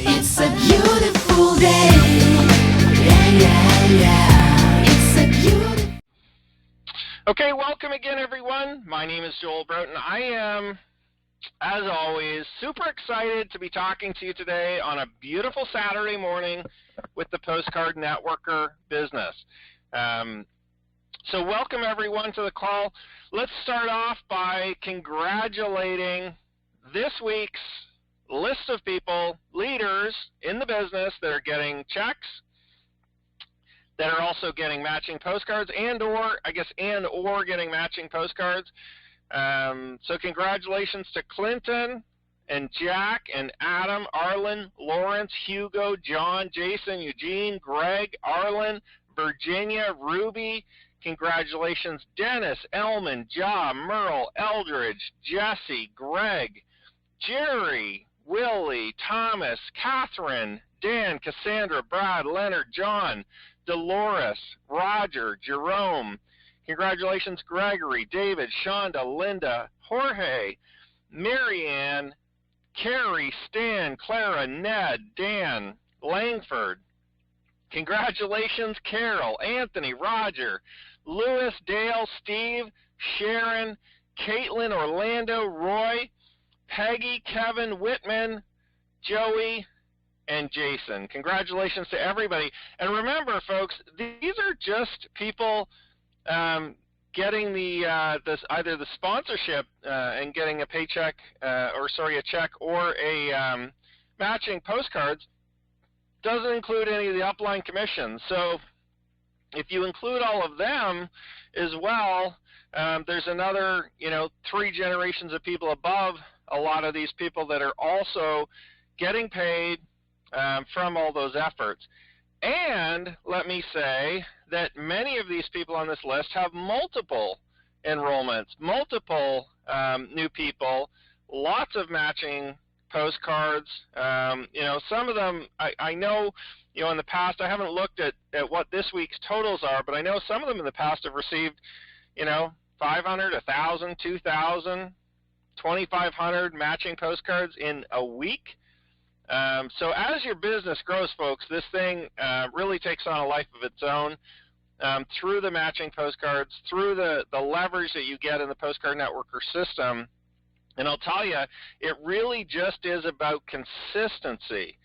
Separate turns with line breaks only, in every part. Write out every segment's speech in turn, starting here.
It's a beautiful day. Yeah, yeah, yeah. It's a beautiful.
Okay, welcome again, everyone. My name is Joel Broughton. I am, as always, super excited to be talking to you today on a beautiful Saturday morning with the Postcard Networker business. So welcome, everyone, to the call. Let's start off by congratulating this week's list of people, leaders in the business that are getting checks, that are also getting matching postcards and/or getting matching postcards. So congratulations to Clinton and Jack and Adam, Arlen, Lawrence, Hugo, John, Jason, Eugene, Greg, Arlen, Virginia, Ruby. Congratulations, Dennis, Elman, Ja, Merle, Eldridge, Jesse, Greg, Jerry, Willie, Thomas, Catherine, Dan, Cassandra, Brad, Leonard, John, Dolores, Roger, Jerome. Congratulations, Gregory, David, Shonda, Linda, Jorge, Marianne, Carrie, Stan, Clara, Ned, Dan, Langford. Congratulations, Carol, Anthony, Roger, Lewis, Dale, Steve, Sharon, Caitlin, Orlando, Roy, Peggy, Kevin, Whitman, Joey, and Jason. Congratulations to everybody. And remember, folks, these are just people getting either the sponsorship and getting a paycheck, a check, or a matching postcards. Doesn't include any of the upline commissions. So if you include all of them as well, there's another, 3 generations of people above a lot of these people that are also getting paid from all those efforts. And let me say that many of these people on this list have multiple enrollments, multiple new people, lots of matching postcards. Some of them, I know, in the past, I haven't looked at what this week's totals are, but I know some of them in the past have received, 500, 1,000, 2,000, 2,500 matching postcards in a week. So as your business grows, folks, this thing really takes on a life of its own through the matching postcards, through the leverage that you get in the Postcard Networker system. And I'll tell you, it really just is about consistency.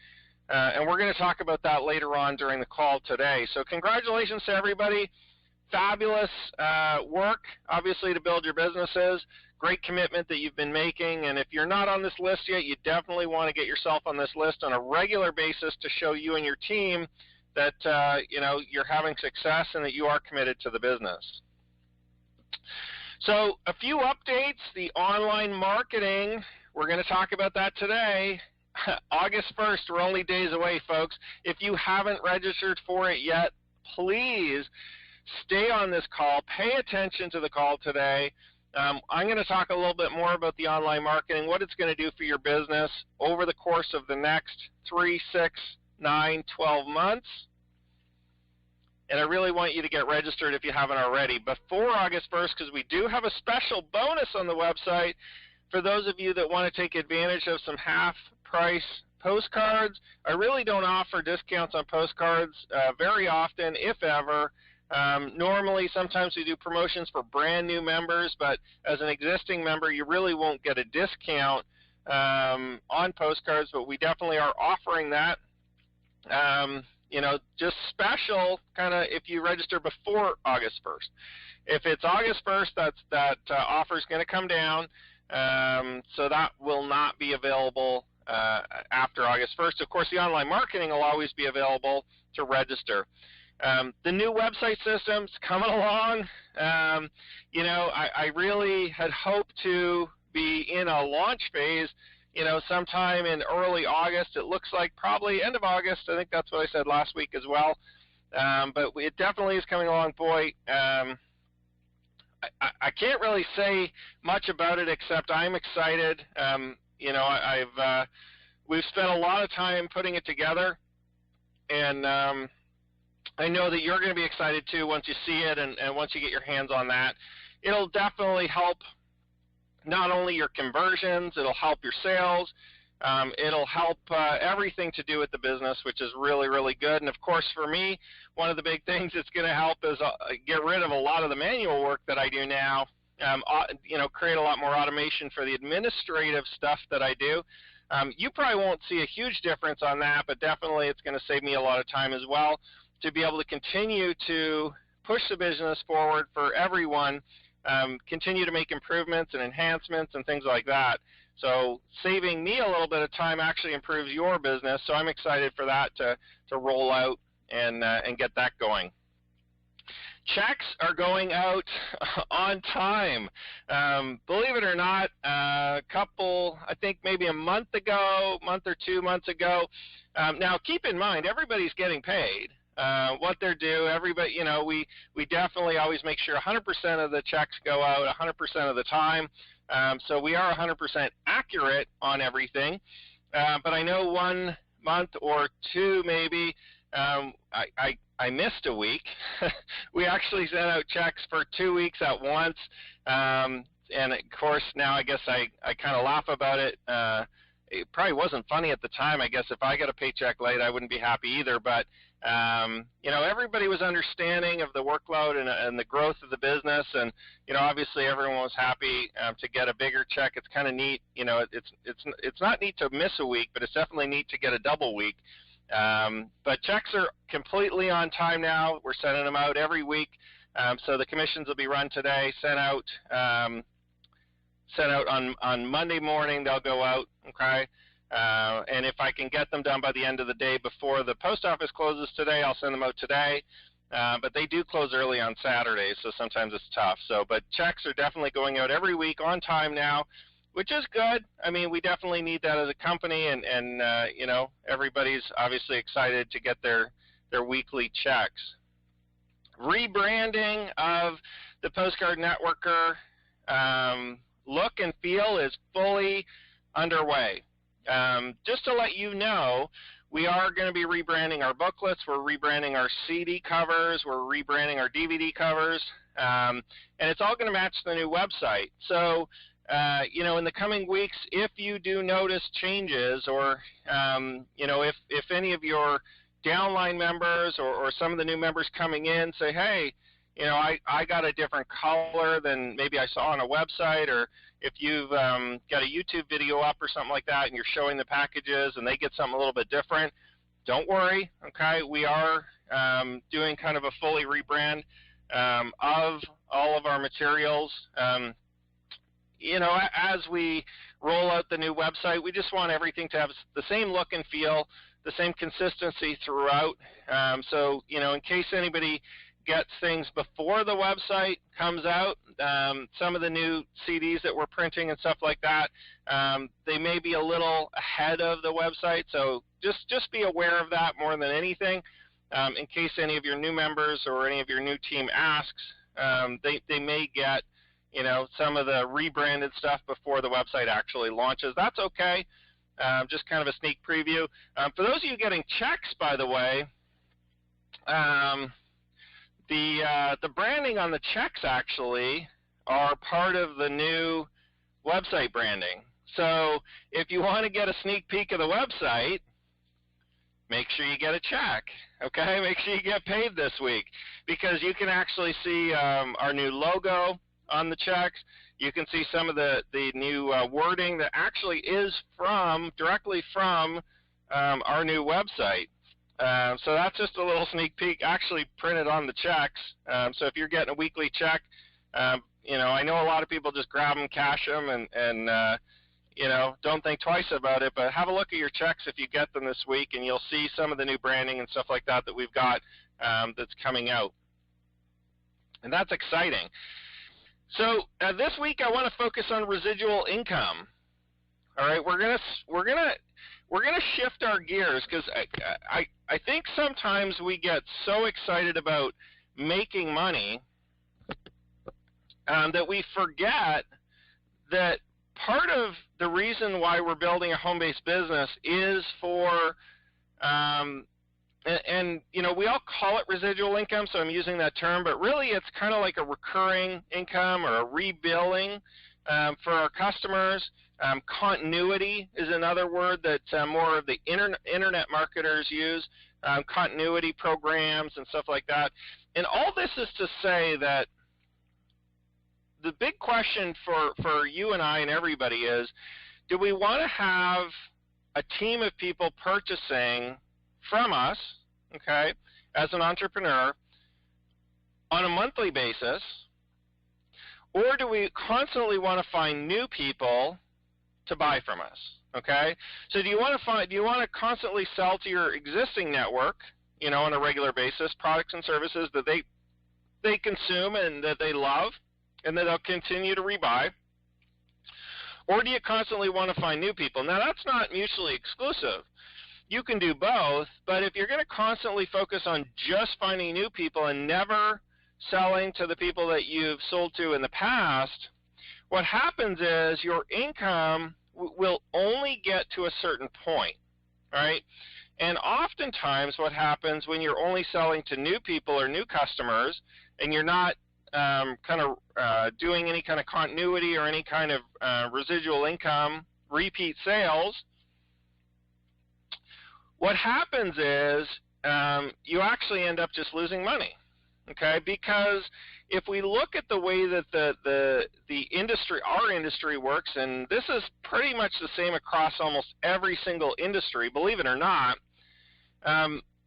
And we're going to talk about that later on during the call today. So congratulations to everybody. Fabulous work, obviously, to build your businesses. Great commitment that you've been making. And if you're not on this list yet, you definitely want to get yourself on this list on a regular basis to show you and your team that, you're having success and that you are committed to the business. So a few updates, the online marketing, we're going to talk about that today. August 1st, we're only days away, folks. If you haven't registered for it yet, please stay on this call. Pay attention to the call today. I'm going to talk a little bit more about the online marketing, what it's going to do for your business over the course of the next 3, 6, 9, 12 months. And I really want you to get registered if you haven't already before August 1st, because we do have a special bonus on the website for those of you that want to take advantage of some half-price postcards. I really don't offer discounts on postcards very often, if ever. Normally, sometimes we do promotions for brand new members, but as an existing member, you really won't get a discount on postcards, but we definitely are offering that. Just special kind of if you register before August 1st. If it's August 1st, that offer is going to come down, so that will not be available after August 1st. Of course, the online marketing will always be available to register. The new website system's coming along. I really had hoped to be in a launch phase sometime in early August. It looks like probably end of August. I think that's what I said last week as well. But it definitely is coming along. Boy, I can't really say much about it except I'm excited. We've spent a lot of time putting it together, and I know that you're going to be excited too once you see it and once you get your hands on that. It'll definitely help not only your conversions, it'll help your sales, It'll help everything to do with the business, which is really, really good. And of course, for me, one of the big things it's going to help is get rid of a lot of the manual work that I do now. Create a lot more automation for the administrative stuff that I do. You probably won't see a huge difference on that, but definitely it's going to save me a lot of time as well to be able to continue to push the business forward for everyone, continue to make improvements and enhancements and things like that. So saving me a little bit of time actually improves your business, so I'm excited for that to roll out and get that going. Checks are going out on time. Believe it or not, I think maybe a month or 2 months ago. Now, keep in mind, everybody's getting paid. What they're due, everybody, we definitely always make sure 100% of the checks go out 100% of the time. So we are 100% accurate on everything. But I know 1 month or two maybe, I missed a week. We actually sent out checks for 2 weeks at once. And of course, now I guess I kind of laugh about it. It probably wasn't funny at the time. I guess if I got a paycheck late, I wouldn't be happy either. But, everybody was understanding of the workload and the growth of the business. And, obviously everyone was happy to get a bigger check. It's kind of neat. It's not neat to miss a week, but it's definitely neat to get a double week. But checks are completely on time now. We're sending them out every week. So the commissions will be run today, sent out on Monday morning. They'll go out, okay? And if I can get them done by the end of the day before the post office closes today, I'll send them out today. But they do close early on Saturdays, so sometimes it's tough. But checks are definitely going out every week on time now, which is good. I mean, we definitely need that as a company, and everybody's obviously excited to get their weekly checks. Rebranding of the Postcard Networker look and feel is fully underway. Just to let you know, we are going to be rebranding our booklets. We're rebranding our CD covers. We're rebranding our DVD covers. And it's all going to match the new website. So, in the coming weeks, if you do notice changes or, if any of your downline members or some of the new members coming in say, hey, I got a different color than maybe I saw on a website, or if you've got a YouTube video up or something like that and you're showing the packages and they get something a little bit different, don't worry, okay? We are doing kind of a fully rebrand of all of our materials. As we roll out the new website, we just want everything to have the same look and feel, the same consistency throughout. So, in case anybody gets things before the website comes out, some of the new CDs that we're printing and stuff like that, they may be a little ahead of the website. So just be aware of that more than anything. In case any of your new members or any of your new team asks, they may get some of the rebranded stuff before the website actually launches. That's okay. Just kind of a sneak preview. For those of you getting checks, by the way, the branding on the checks actually are part of the new website branding. So if you want to get a sneak peek of the website, make sure you get a check, okay? Make sure you get paid this week, because you can actually see our new logo on the checks. You can see some of the new wording that actually is directly from our new website. So that's just a little sneak peek, actually printed on the checks. So if you're getting a weekly check, I know a lot of people just grab them, cash them, and don't think twice about it. But have a look at your checks if you get them this week, and you'll see some of the new branding and stuff like that we've got that's coming out. And that's exciting. So this week I want to focus on residual income. All right, we're gonna shift our gears, because I think sometimes we get so excited about making money that we forget that part of the reason why we're building a home-based business is for we all call it residual income, so I'm using that term, but really it's kind of like a recurring income or a rebilling for our customers. Continuity is another word that more of the internet marketers use, continuity programs and stuff like that. And all this is to say that the big question for you and I and everybody is, do we want to have a team of people purchasing from us, okay, as an entrepreneur on a monthly basis, or do we constantly want to find new people to buy from us, okay? So do you want to constantly sell to your existing network, you know, on a regular basis, products and services that they consume and that they love and that they'll continue to rebuy? Or do you constantly want to find new people? Now, that's not mutually exclusive. You can do both, but if you're going to constantly focus on just finding new people and never selling to the people that you've sold to in the past, what happens is your income will only get to a certain point, right? And oftentimes what happens when you're only selling to new people or new customers and you're not doing any kind of continuity or any kind of residual income, repeat sales, what happens is you actually end up just losing money, okay? Because if we look at the way that the industry, our industry works, and this is pretty much the same across almost every single industry, believe it or not,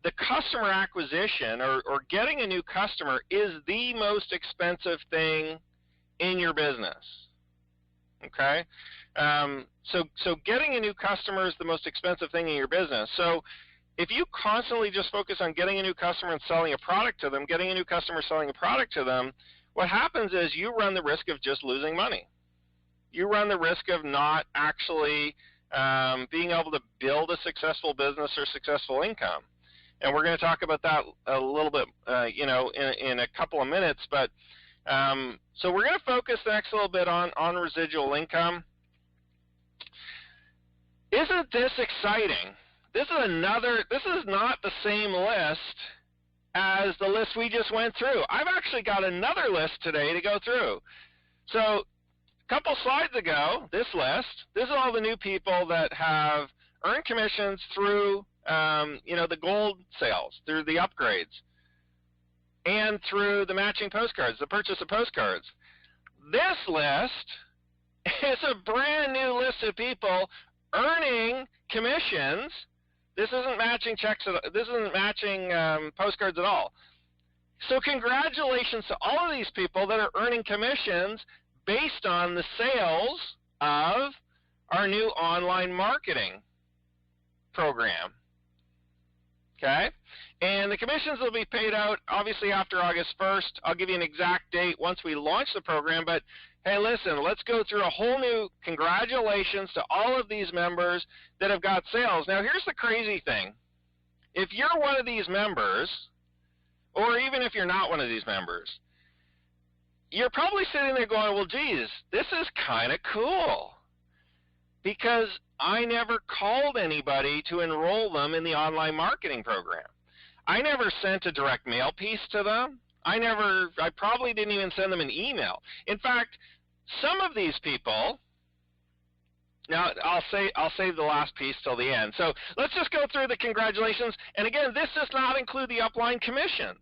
the customer acquisition or getting a new customer is the most expensive thing in your business, okay? So getting a new customer is the most expensive thing in your business. So if you constantly just focus on getting a new customer and selling a product to them, getting a new customer, selling a product to them, what happens is you run the risk of just losing money. You run the risk of not actually being able to build a successful business or successful income. And we're going to talk about that a little bit, in a couple of minutes. But so we're going to focus the next little bit on residual income. Isn't this exciting? This is not the same list as the list we just went through. I've actually got another list today to go through. So a couple slides ago, this is all the new people that have earned commissions through, the gold sales, through the upgrades, and through the matching postcards, the purchase of postcards. This list is a brand new list of people earning commissions. This isn't matching checks. This isn't matching postcards at all. So congratulations to all of these people that are earning commissions based on the sales of our new online marketing program. Okay? And the commissions will be paid out obviously after August 1st. I'll give you an exact date once we launch the program, but hey, listen, let's go through a whole new congratulations to all of these members that have got sales. Now, here's the crazy thing. If you're one of these members, or even if you're not one of these members, you're probably sitting there going, well, geez, this is kind of cool, because I never called anybody to enroll them in the online marketing program. I never sent a direct mail piece to them. I probably didn't even send them an email. In fact, some of these people, now I'll save the last piece till the end. So let's just go through the congratulations. And again, this does not include the upline commissions.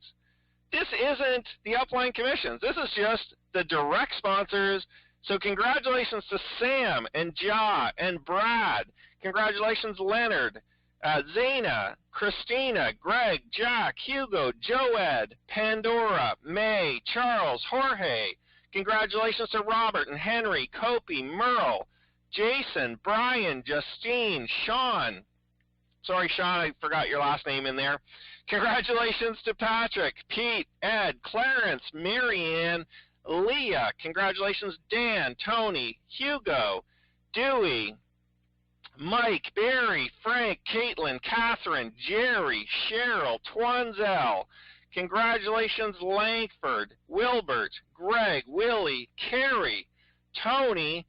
This isn't the upline commissions. This is just the direct sponsors. So congratulations to Sam and Ja and Brad. Congratulations, Leonard, Zana, Christina, Greg, Jack, Hugo, Joed, Pandora, May, Charles, Jorge. Congratulations to Robert and Henry, Kopi, Merle, Jason, Brian, Justine, Sean. Sorry, Sean, I forgot your last name in there. Congratulations to Patrick, Pete, Ed, Clarence, Marianne, Leah. Congratulations, Dan, Tony, Hugo, Dewey, Mike, Barry, Frank, Caitlin, Catherine, Jerry, Cheryl, Twanzel. Congratulations, Langford, Wilbert, Greg, Willie, Carrie, Tony,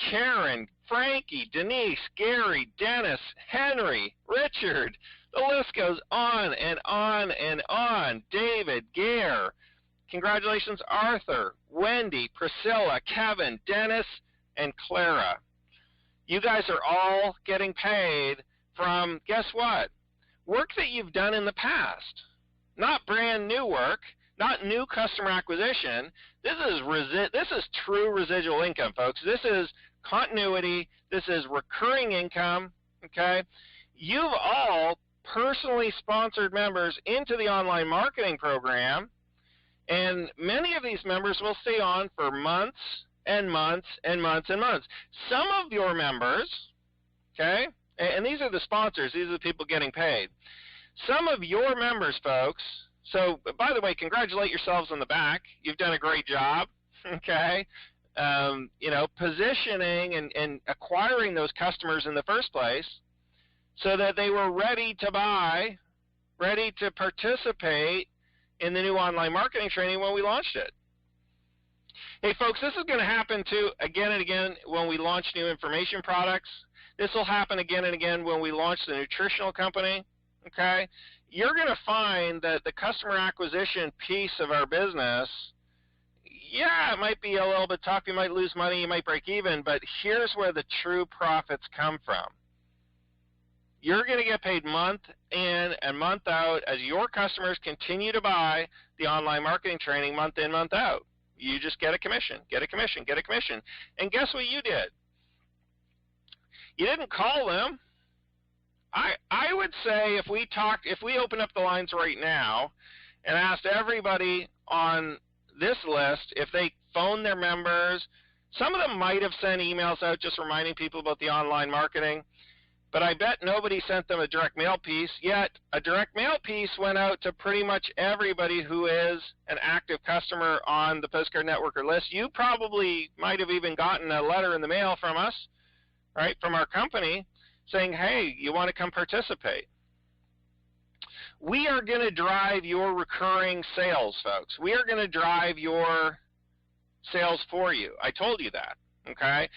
Karen, Frankie, Denise, Gary, Dennis, Henry, Richard. The list goes on and on and on. David, Gare. Congratulations, Arthur, Wendy, Priscilla, Kevin, Dennis, and Clara. You guys are all getting paid from, guess what? Work that you've done in the past. Not brand new work, not new customer acquisition. This is true residual income, folks. This is continuity. This is recurring income, okay? You've all personally sponsored members into the online marketing program, and many of these members will stay on for months and months and months and months. Some of your members, okay, and these are the sponsors, these are the people getting paid. Some of your members, folks, so by the way, congratulate yourselves on the back. You've done a great job, okay? Positioning and acquiring those customers in the first place so that they were ready to buy, ready to participate in the new online marketing training when we launched it. Hey folks, this is going to happen too again and again when we launch new information products. This will happen again and again when we launch the nutritional company, okay? You're going to find that the customer acquisition piece of our business, yeah, it might be a little bit tough. You might lose money, you might break even, but here's where the true profits come from. You're going to get paid month in and month out as your customers continue to buy the online marketing training month in, month out. You just get a commission, get a commission, get a commission. And guess what you did? You didn't call them. I would say if we open up the lines right now and asked everybody on this list if they phoned their members, some of them might have sent emails out just reminding people about the online marketing, but I bet nobody sent them a direct mail piece, yet a direct mail piece went out to pretty much everybody who is an active customer on the Postcard Networker list. You probably might have even gotten a letter in the mail from us, right, from our company, saying, hey, you want to come participate. We are going to drive your recurring sales, folks. We are going to drive your sales for you. I told you that, okay?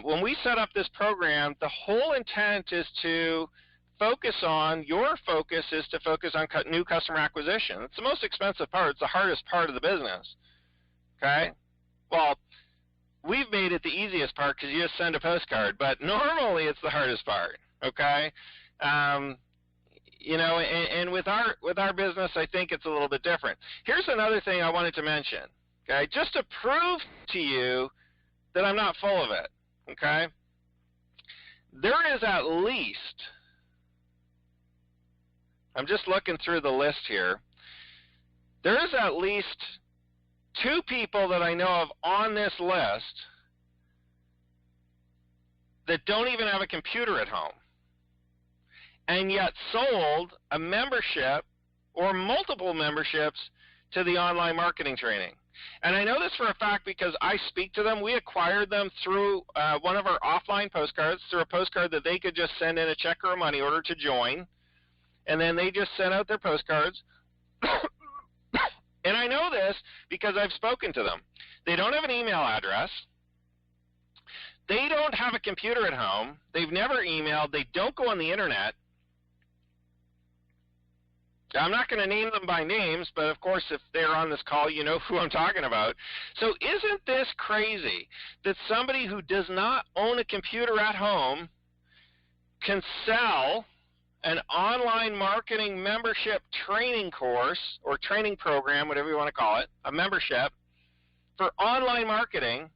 When we set up this program, the whole intent is to focus on new customer acquisition. It's the most expensive part. It's the hardest part of the business, okay? Well, we've made it the easiest part because you just send a postcard, but normally it's the hardest part, okay? And with our business, I think it's a little bit different. Here's another thing I wanted to mention, okay? Just to prove to you that I'm not full of it, okay? There is at least, I'm just looking through the list here, there is at least 2 people that I know of on this list that don't even have a computer at home, and yet sold a membership or multiple memberships to the online marketing training. And I know this for a fact because I speak to them. We acquired them through one of our offline postcards, through a postcard that they could just send in a check or a money order to join, and then they just sent out their postcards. And I know this because I've spoken to them. They don't have an email address. They don't have a computer at home. They've never emailed. They don't go on the internet. I'm not going to name them by names, but of course if they're on this call, you know who I'm talking about. So isn't this crazy that somebody who does not own a computer at home can sell an online marketing membership training course or training program, whatever you want to call it, a membership for online marketing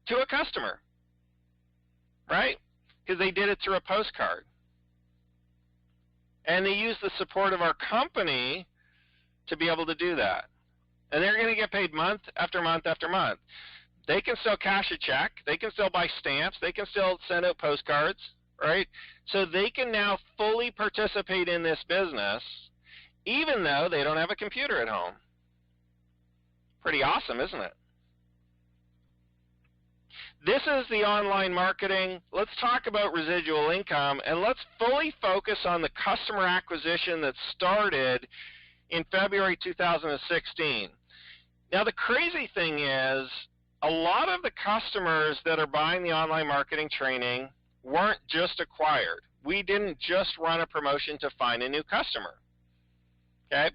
to a customer, right? Because they did it through a postcard. And they use the support of our company to be able to do that. And they're going to get paid month after month after month. They can still cash a check. They can still buy stamps. They can still send out postcards, right? So they can now fully participate in this business even though they don't have a computer at home. Pretty awesome, isn't it? This is the online marketing. Let's talk about residual income, and let's fully focus on the customer acquisition that started in February 2016. Now, the crazy thing is, a lot of the customers that are buying the online marketing training weren't just acquired. We didn't just run a promotion to find a new customer. Okay?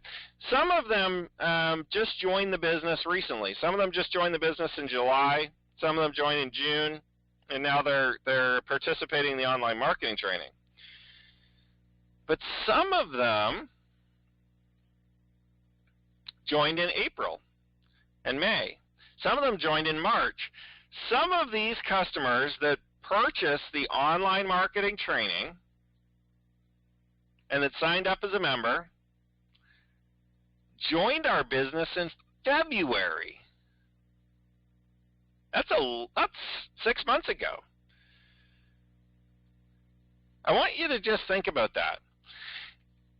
Some of them just joined the business recently. Some of them just joined the business in July. Some of them joined in June. and now they're participating in the online marketing training. But some of them joined in April and May. Some of them joined in March. Some of these customers that purchased the online marketing training and that signed up as a member joined our business in February. That's 6 months ago. I want you to just think about that.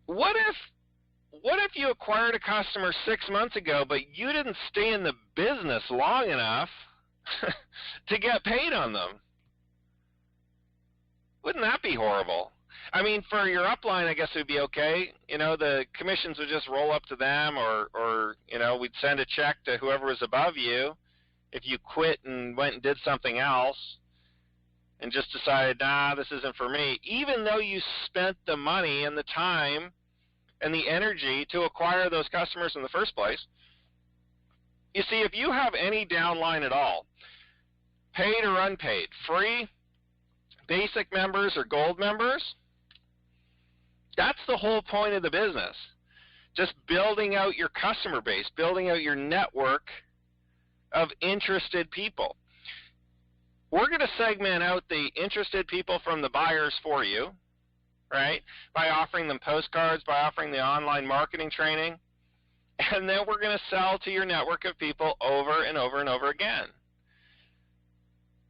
What if you acquired a customer 6 months ago, but you didn't stay in the business long enough to get paid on them? Wouldn't that be horrible? I mean, for your upline, I guess it would be okay. You know, the commissions would just roll up to them, or you know, we'd send a check to whoever was above you if you quit and went and did something else and just decided, nah, this isn't for me, even though you spent the money and the time and the energy to acquire those customers in the first place. You see, if you have any downline at all, paid or unpaid, free, basic members or gold members, that's the whole point of the business. Just building out your customer base, building out your network of interested people. We're going to segment out the interested people from the buyers for you, right, by offering them postcards, by offering the online marketing training, and then we're going to sell to your network of people over and over and over again.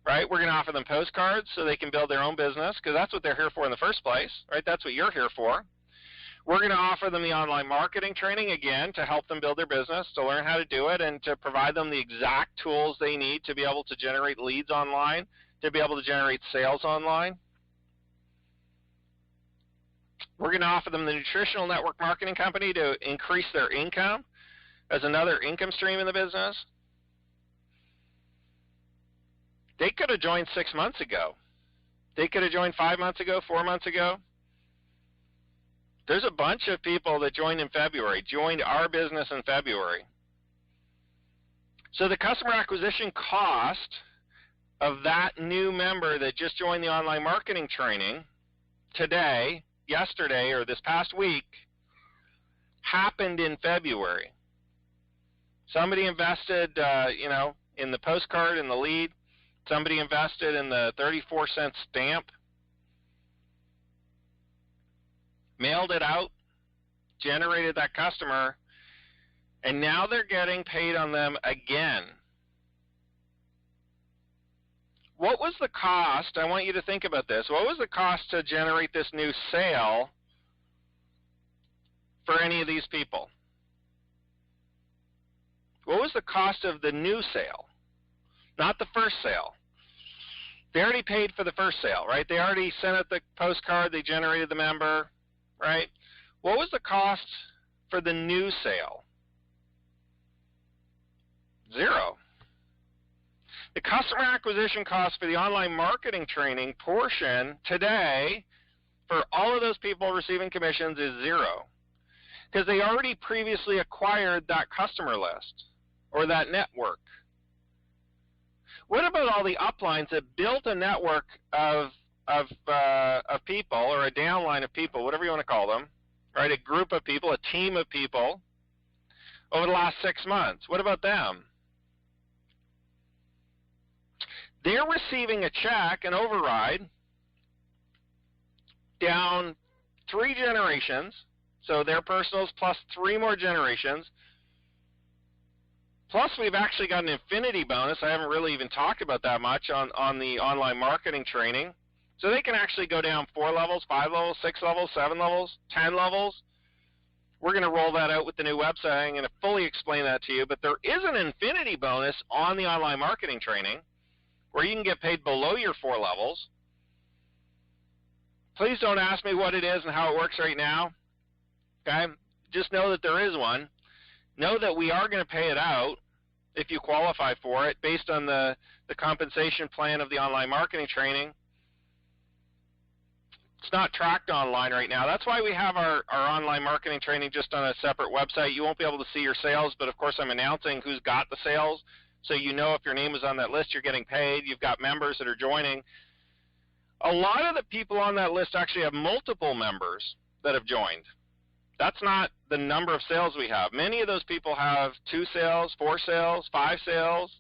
Right? We're going to offer them postcards so they can build their own business, because that's what they're here for in the first place, right? That's what you're here for. We're going to offer them the online marketing training, again, to help them build their business, to learn how to do it, and to provide them the exact tools they need to be able to generate leads online, to be able to generate sales online. We're going to offer them the nutritional network marketing company to increase their income as another income stream in the business. They could have joined 6 months ago. They could have joined 5 months ago, 4 months ago. There's a bunch of people that joined in February, joined our business in February. So the customer acquisition cost of that new member that just joined the online marketing training today, yesterday, or this past week happened in February. Somebody invested, in the postcard and the lead. Somebody invested in the 34-cent stamp, mailed it out, generated that customer, and now they're getting paid on them again. What was the cost? I want you to think about this. What was the cost to generate this new sale for any of these people? What was the cost of the new sale? Not the first sale. They already paid for the first sale, right? They already sent out the postcard, they generated the member, right? What was the cost for the new sale? Zero. The customer acquisition cost for the online marketing training portion today for all of those people receiving commissions is zero, because they already previously acquired that customer list or that network. What about all the uplines that built a network of people, or a downline of people, whatever you want to call them, right? A group of people, a team of people over the last 6 months. What about them? They're receiving a check, an override, down 3 generations, so their personals plus 3 more generations. Plus, we've actually got an infinity bonus. I haven't really even talked about that much on the online marketing training. So they can actually go down 4 levels, 5 levels, 6 levels, 7 levels, 10 levels. We're going to roll that out with the new website. I'm going to fully explain that to you. But there is an infinity bonus on the online marketing training where you can get paid below your 4 levels. Please don't ask me what it is and how it works right now. Okay? Just know that there is one. Know that we are going to pay it out if you qualify for it based on the compensation plan of the online marketing training. It's not tracked online right now. That's why we have our online marketing training just on a separate website. You won't be able to see your sales, but of course I'm announcing who's got the sales, so you know if your name is on that list, you're getting paid. You've got members that are joining. A lot of the people on that list actually have multiple members that have joined. That's not the number of sales we have. Many of those people have 2 sales, 4 sales, 5 sales.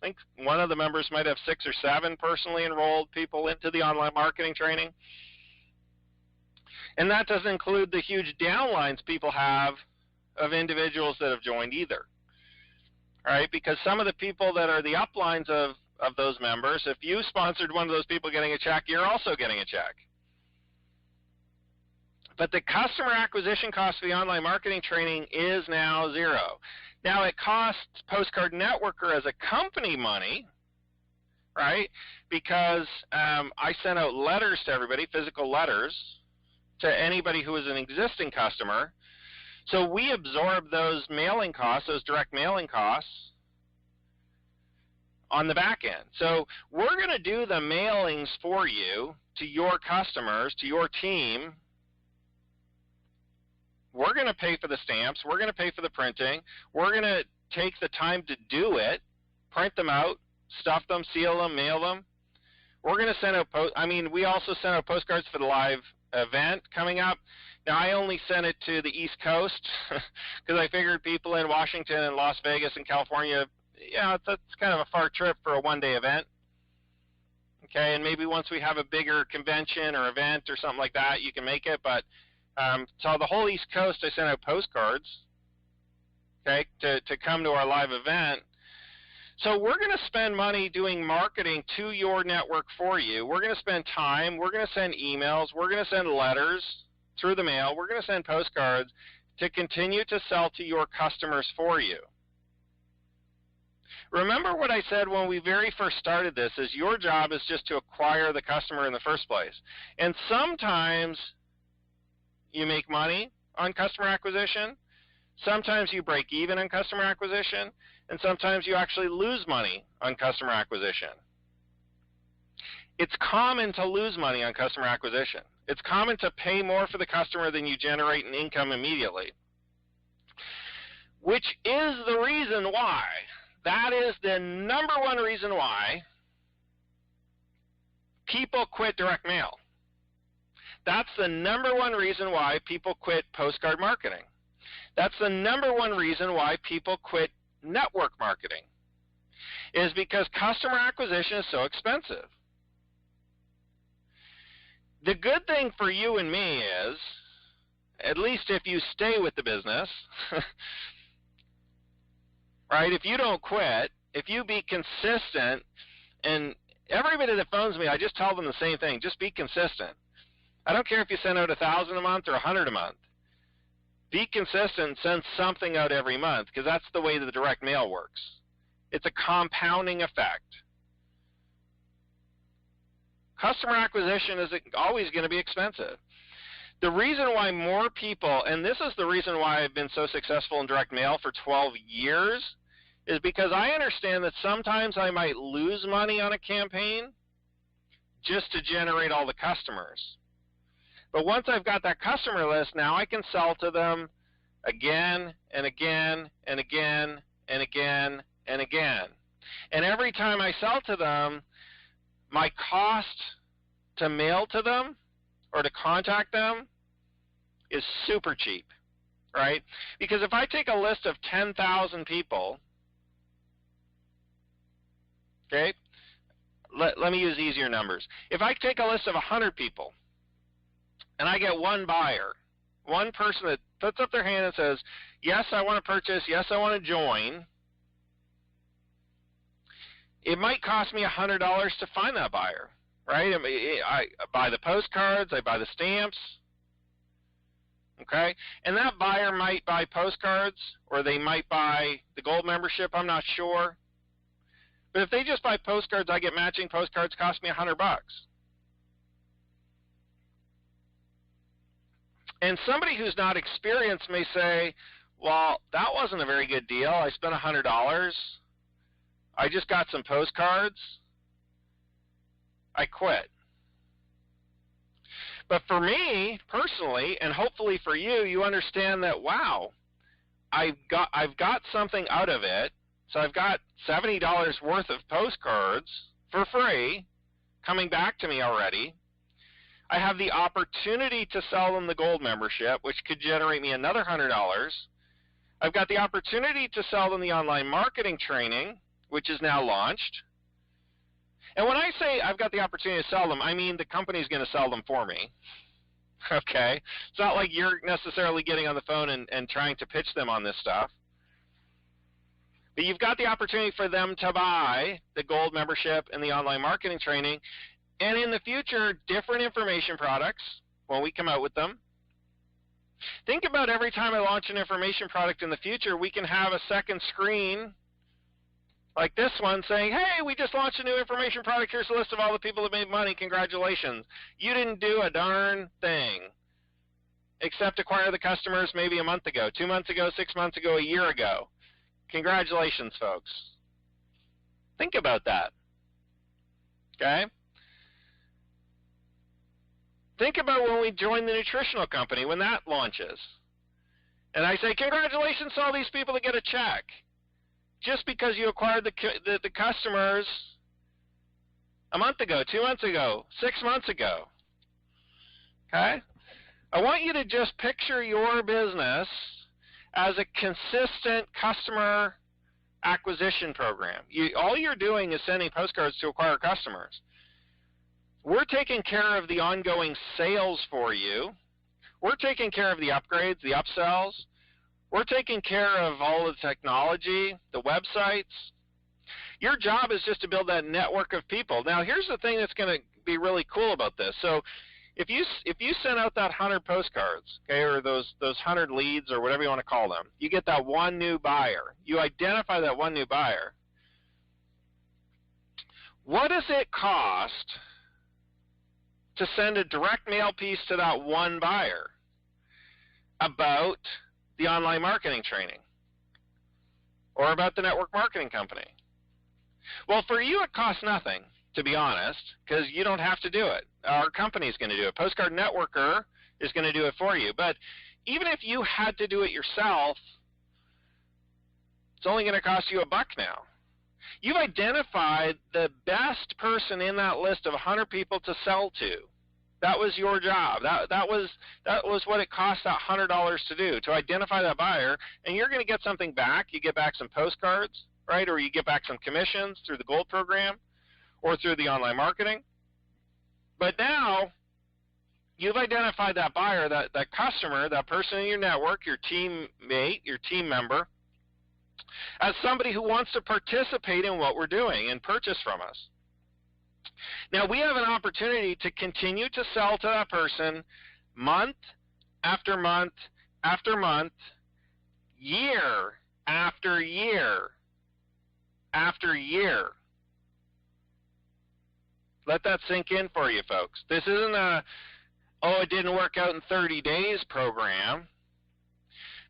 I think one of the members might have 6 or 7 personally enrolled people into the online marketing training. And that doesn't include the huge downlines people have of individuals that have joined either. All right, because some of the people that are the uplines of those members, if you sponsored one of those people getting a check, you're also getting a check. But the customer acquisition cost for the online marketing training is now 0. Now, it costs Postcard Networker as a company money, right? Because I sent out letters to everybody, physical letters, to anybody who is an existing customer. So we absorb those mailing costs, those direct mailing costs, on the back end. So we're going to do the mailings for you to your customers, to your team. We're going to pay for the stamps. We're going to pay for the printing. We're going to take the time to do it, print them out, stuff them, seal them, mail them. We're going to send out we also send out postcards for the live event coming up. Now, I only sent it to the East Coast because I figured people in Washington and Las Vegas and California, that's kind of a far trip for a one-day event. Okay, and maybe once we have a bigger convention or event or something like that, you can make it. But so the whole East Coast, I sent out postcards, okay, to come to our live event. So we're going to spend money doing marketing to your network for you. We're going to spend time. We're going to send emails. We're going to send letters through the mail. We're going to send postcards to continue to sell to your customers for you. Remember what I said when we very first started this, is your job is just to acquire the customer in the first place. And sometimes you make money on customer acquisition. Sometimes you break even on customer acquisition. And sometimes you actually lose money on customer acquisition. It's common to lose money on customer acquisition. It's common to pay more for the customer than you generate in income immediately, which is the reason why, that is the number one reason why people quit direct mail. That's the number one reason why people quit postcard marketing. That's the number one reason why people quit network marketing, is because customer acquisition is so expensive. The good thing for you and me is, at least if you stay with the business, right, if you don't quit, if you be consistent, and everybody that phones me, I just tell them the same thing, just be consistent. I don't care if you send out 1,000 a month or 100 a month. Be consistent, send something out every month, because that's the way that the direct mail works. It's a compounding effect. Customer acquisition is always going to be expensive. The reason why more people, and this is the reason why I've been so successful in direct mail for 12 years, is because I understand that sometimes I might lose money on a campaign just to generate all the customers. But once I've got that customer list, now I can sell to them again and again and again and again and again. And every time I sell to them, my cost to mail to them or to contact them is super cheap, right? Because if I take a list of 10,000 people, okay, let me use easier numbers. If I take a list of 100 people, and I get one buyer, one person that puts up their hand and says, yes, I want to purchase, yes, I want to join, it might cost me $100 to find that buyer, right? I buy the postcards, I buy the stamps, okay? And that buyer might buy postcards, or they might buy the gold membership, I'm not sure. But if they just buy postcards, I get matching postcards, cost me $100. And somebody who's not experienced may say, well, that wasn't a very good deal. I spent $100. I just got some postcards. I quit. But for me, personally, and hopefully for you, you understand that, wow, I've got something out of it. So I've got $70 worth of postcards for free coming back to me already. I have the opportunity to sell them the gold membership, which could generate me another $100. I've got the opportunity to sell them the online marketing training, which is now launched. And when I say I've got the opportunity to sell them, I mean the company's going to sell them for me. Okay? It's not like you're necessarily getting on the phone and trying to pitch them on this stuff. But you've got the opportunity for them to buy the gold membership and the online marketing training, and in the future, different information products when we come out with them. Think about every time I launch an information product in the future, we can have a second screen like this one saying, hey, we just launched a new information product. Here's a list of all the people that made money. Congratulations. You didn't do a darn thing except acquire the customers maybe a month ago, 2 months ago, 6 months ago, a year ago. Congratulations, folks. Think about that. Okay? Think about when we join the nutritional company, when that launches. And I say, congratulations to all these people that get a check. Just because you acquired the customers a month ago, 2 months ago, 6 months ago. Okay? I want you to just picture your business as a consistent customer acquisition program. All you're doing is sending postcards to acquire customers. We're taking care of the ongoing sales for you. We're taking care of the upgrades, the upsells. We're taking care of all the technology, the websites. Your job is just to build that network of people. Now, here's the thing that's going to be really cool about this. So if you send out that 100 postcards, okay, or those 100 leads or whatever you want to call them, you get that one new buyer. You identify that one new buyer. What does it cost to send a direct mail piece to that one buyer about the online marketing training or about the network marketing company? Well, for you it costs nothing, to be honest, because you don't have to do it. Our company's going to do it. Postcard Networker is going to do it for you. But even if you had to do it yourself, it's only going to cost you $1 now. You've identified the best person in that list of 100 people to sell to. That was your job. That was what it cost that $100 to do, to identify that buyer, and you're going to get something back. You get back some postcards, right, or you get back some commissions through the Gold program or through the online marketing. But now you've identified that buyer, that customer, that person in your network, your teammate, your team member, as somebody who wants to participate in what we're doing and purchase from us. Now, we have an opportunity to continue to sell to that person month after month after month, year after year after year. Let that sink in for you, folks. This isn't a, oh, it didn't work out in 30 days program.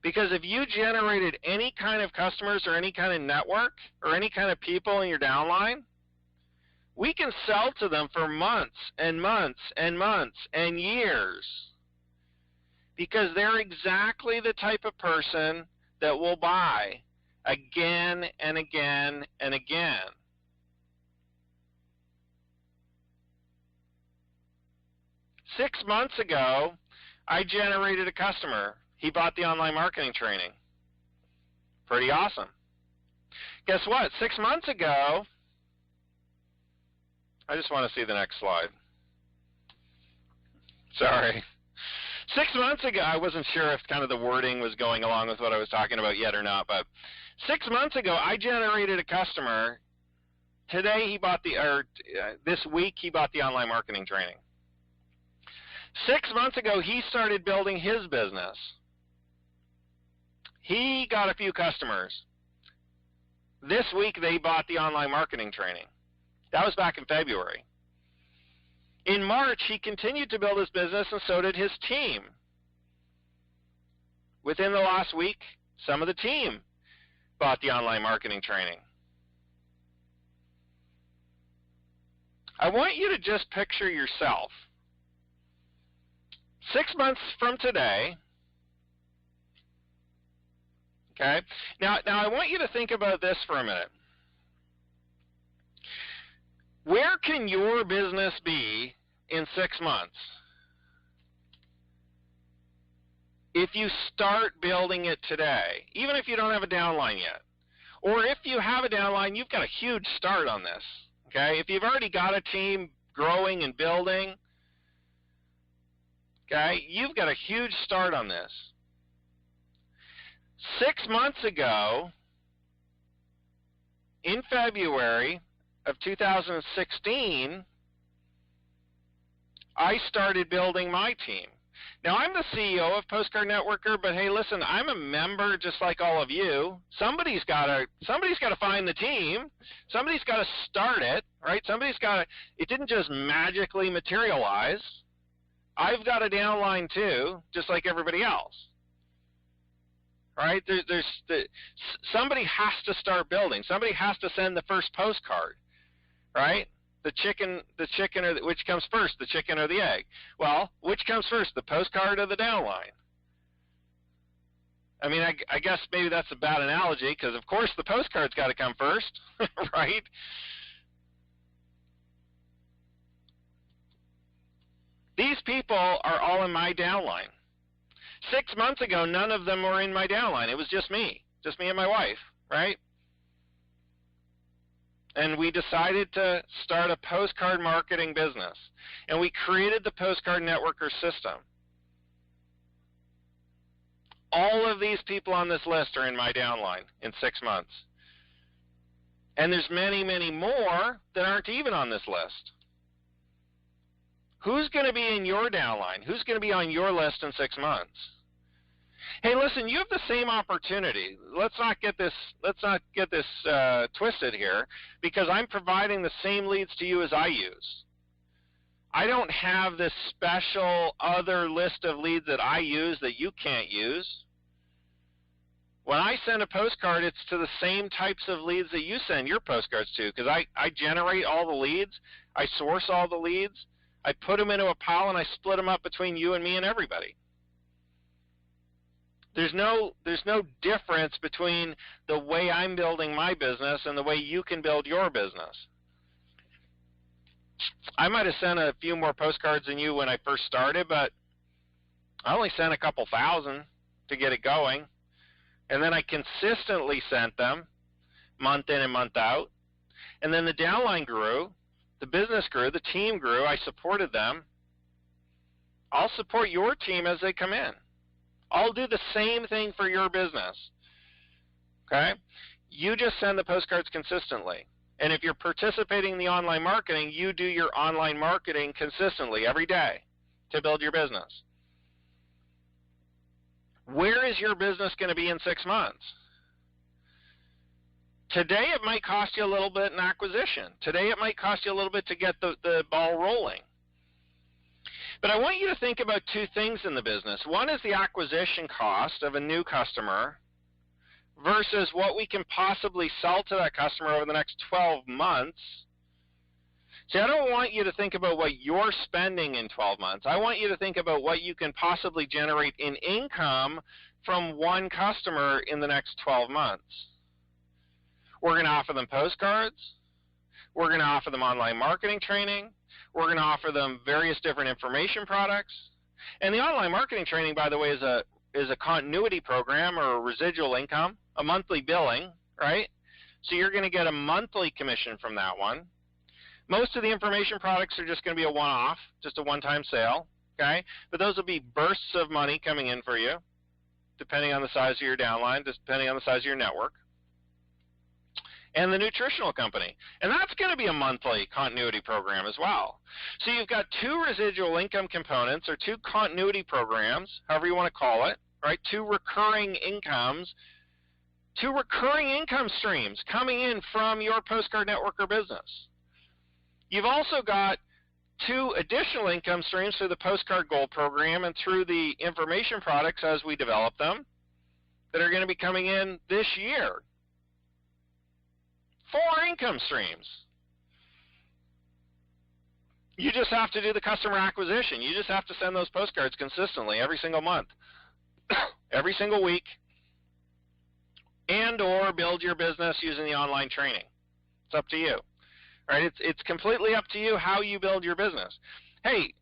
Because if you generated any kind of customers or any kind of network or any kind of people in your downline, we can sell to them for months and months and months and years. Because they're exactly the type of person that will buy again and again and again. Six months ago, I generated a customer. He bought the online marketing training. Pretty awesome. Guess what? 6 months ago, I just want to see the next slide. Sorry. 6 months ago, I wasn't sure if kind of the wording was going along with what I was talking about yet or not, but 6 months ago, I generated a customer. Today, he bought this week, he bought the online marketing training. 6 months ago, he started building his business. He got a few customers. This week, they bought the online marketing training. That was back in February. In March, he continued to build his business, and so did his team. Within the last week, some of the team bought the online marketing training. I want you to just picture yourself 6 months from today, Okay? Now I want you to think about this for a minute. Where can your business be in 6 months? If you start building it today, even if you don't have a downline yet, or if you have a downline, you've got a huge start on this, okay? If you've already got a team growing and building, okay, you've got a huge start on this. 6 months ago, in February of 2016, I started building my team. Now, I'm the CEO of Postcard Networker, but hey, listen, I'm a member just like all of you. Somebody's got to find the team. Somebody's got to start it, right? It didn't just magically materialize. I've got a downline too, just like everybody else. Right? Somebody has to start building. Somebody has to send the first postcard, right? The chicken, or which comes first, the chicken or the egg? Well, which comes first, the postcard or the downline? I mean, I guess maybe that's a bad analogy because, of course, the postcard's got to come first, right? These people are all in my downline. 6 months ago, none of them were in my downline. It was just me and my wife, right? And we decided to start a postcard marketing business. And we created the Postcard Networker system. All of these people on this list are in my downline in 6 months. And there's many, many more that aren't even on this list. Who's going to be in your downline? Who's going to be on your list in 6 months? Hey, listen, you have the same opportunity. Let's not get this twisted here, because I'm providing the same leads to you as I use. I don't have this special other list of leads that I use that you can't use. When I send a postcard, it's to the same types of leads that you send your postcards to, because I generate all the leads, I source all the leads, I put them into a pile, and I split them up between you and me and everybody. There's no difference between the way I'm building my business and the way you can build your business. I might have sent a few more postcards than you when I first started, but I only sent a couple thousand to get it going. And then I consistently sent them month in and month out. And then the downline grew, the business grew, the team grew, I supported them. I'll support your team as they come in. I'll do the same thing for your business, okay? You just send the postcards consistently. And if you're participating in the online marketing, you do your online marketing consistently every day to build your business. Where is your business going to be in 6 months? Today it might cost you a little bit in acquisition. Today it might cost you a little bit to get the ball rolling. But I want you to think about two things in the business. One is the acquisition cost of a new customer versus what we can possibly sell to that customer over the next 12 months. See, I don't want you to think about what you're spending in 12 months. I want you to think about what you can possibly generate in income from one customer in the next 12 months. We're going to offer them postcards. We're going to offer them online marketing training. We're going to offer them various different information products. And the online marketing training, by the way, is a continuity program or a residual income, a monthly billing, right? So you're going to get a monthly commission from that one. Most of the information products are just going to be a one-off, just a one-time sale, okay? But those will be bursts of money coming in for you, depending on the size of your downline, depending on the size of your network. And the nutritional company. And that's going to be a monthly continuity program as well. So you've got two residual income components, or two continuity programs, however you want to call it, right? Two recurring income streams coming in from your Postcard Networker business. You've also got two additional income streams through the Postcard Gold program and through the information products as we develop them that are going to be coming in this year. 4 income streams. You just have to do the customer acquisition. You just have to send those postcards consistently every single month, every single week, and or build your business using the online training. It's up to you. Right? It's completely up to you how you build your business. Hey,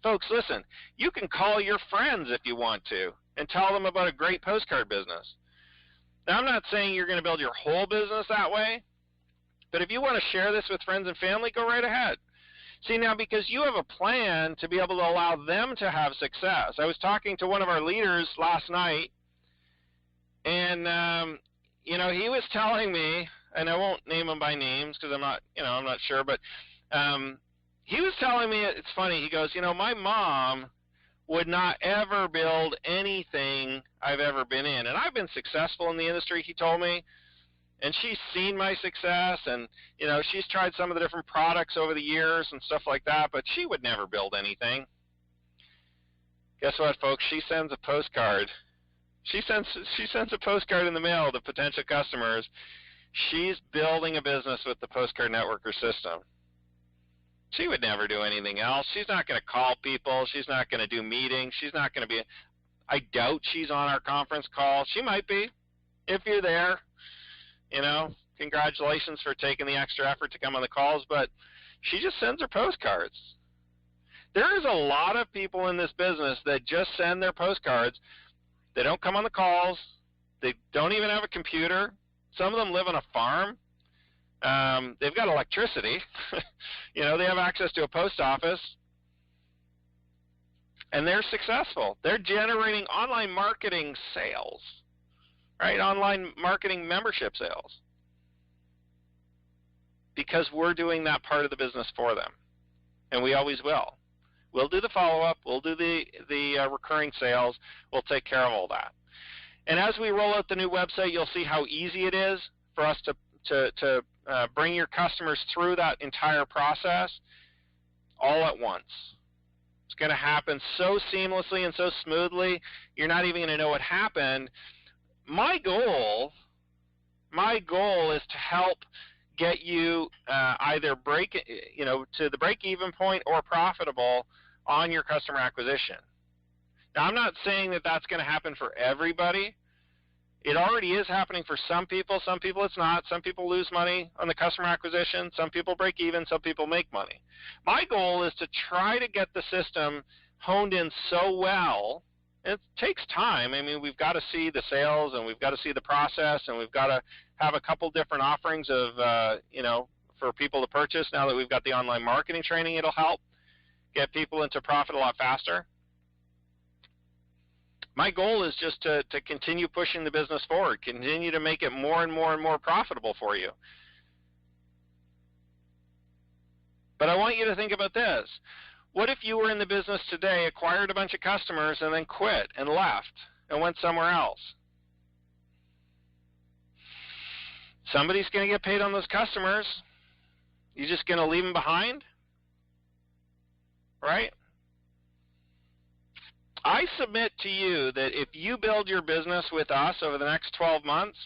folks, listen, you can call your friends if you want to and tell them about a great postcard business. Now, I'm not saying you're going to build your whole business that way, but if you want to share this with friends and family, go right ahead. See, now, because you have a plan to be able to allow them to have success. I was talking to one of our leaders last night, and, he was telling me, and I won't name him by names because I'm not sure, but he was telling me, it's funny, he goes, my mom would not ever build anything I've ever been in. And I've been successful in the industry, he told me, and she's seen my success, and, she's tried some of the different products over the years and stuff like that, but she would never build anything. Guess what, folks? She sends a postcard. She sends a postcard in the mail to potential customers. She's building a business with the Postcard Networker system. She would never do anything else. She's not going to call people. She's not going to do meetings. She's not going to be – I doubt she's on our conference call. She might be if you're there. Congratulations for taking the extra effort to come on the calls, but she just sends her postcards. There is a lot of people in this business that just send their postcards. They don't come on the calls. They don't even have a computer. Some of them live on a farm. They've got electricity. They have access to a post office. And they're successful. They're generating online marketing sales, right? Online marketing membership sales. Because we're doing that part of the business for them. And we always will. We'll do the follow-up. We'll do the recurring sales. We'll take care of all that. And as we roll out the new website, you'll see how easy it is for us to bring your customers through that entire process all at once. It's going to happen so seamlessly and so smoothly, you're not even going to know what happened. My goal is to help get you either to the break-even point or profitable on your customer acquisition. Now, I'm not saying that that's going to happen for everybody. It already is happening for some people. Some people it's not. Some people lose money on the customer acquisition. Some people break even. Some people make money. My goal is to try to get the system honed in so well. It takes time. I mean, we've got to see the sales, and we've got to see the process, and we've got to have a couple different offerings of, for people to purchase. Now that we've got the online marketing training, it'll help get people into profit a lot faster. My goal is just to continue pushing the business forward, continue to make it more and more and more profitable for you. But I want you to think about this. What if you were in the business today, acquired a bunch of customers, and then quit and left and went somewhere else? Somebody's going to get paid on those customers. You just going to leave them behind? Right? I submit to you that if you build your business with us over the next 12 months,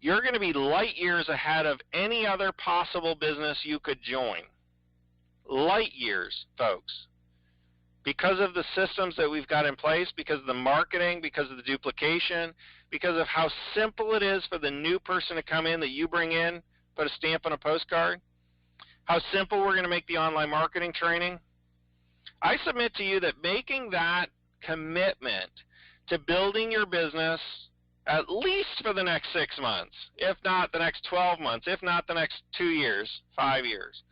you're going to be light years ahead of any other possible business you could join. Light years, folks. Because of the systems that we've got in place, because of the marketing, because of the duplication, because of how simple it is for the new person to come in that you bring in, put a stamp on a postcard, how simple we're going to make the online marketing training. I submit to you that making that commitment to building your business at least for the next 6 months, if not the next 12 months, if not the next 2 years, 5 years.